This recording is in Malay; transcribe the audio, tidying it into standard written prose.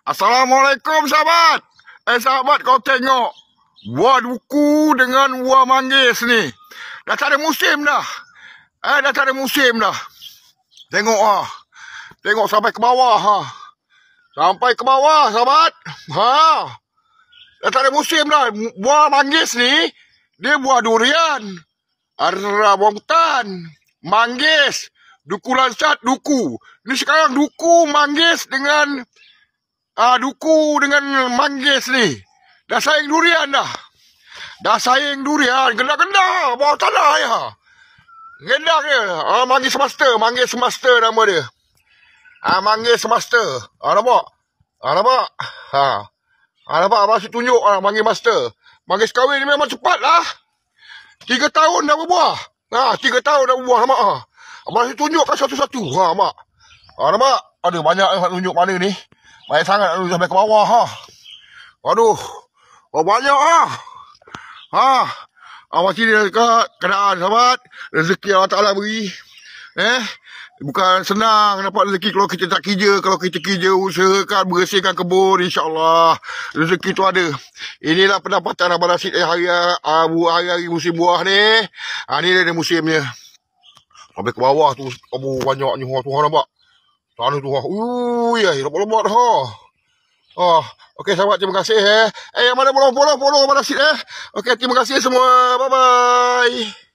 Assalamualaikum sahabat. Sahabat, kau tengok buah duku dengan buah manggis ni. Dah tak ada musim dah. Dah tak ada musim dah. Tengok Tengok sampai ke bawah Sampai ke bawah sahabat. Dah tak ada musim dah. Buah manggis ni dia buah durian. Ada buah hutan, manggis, duku lansat, duku. Ini sekarang duku manggis dengan duku dengan manggis ni dah saing durian dah. Dah saing durian, gendah-gendah bawah tanah ya. Gendah dia. Manggis master nama dia. Manggis master. Nampak? Nampak? Nampak masih tunjuk manggis master. Manggis kahwin ni memang cepat lah. 3 tahun dah berbuah. 3 tahun dah berbuah, nampak? Masih tunjukkan satu-satu. Nampak? Nampak? Ada banyak yang tunjuk mana ni. Banyak sangat sampai ke bawah Aduh. Banyak macam ni dekat keadaan sahabat. Rezeki Allah Ta'ala beri. Bukan senang dapat rezeki kalau kita tak kerja. Kalau kita kerja, usahakan bersihkan kebun, insya-Allah rezeki tu ada. Inilah pendapatan Abang Rashid hari-hari musim buah ni. Ni dia musimnya. Sampai ke bawah tu banyak ni tu nampak. Tanah tu lebat-lebat okey sahabat, terima kasih yang mana follow Abang Rashid. Okey, terima kasih semua. Bye bye.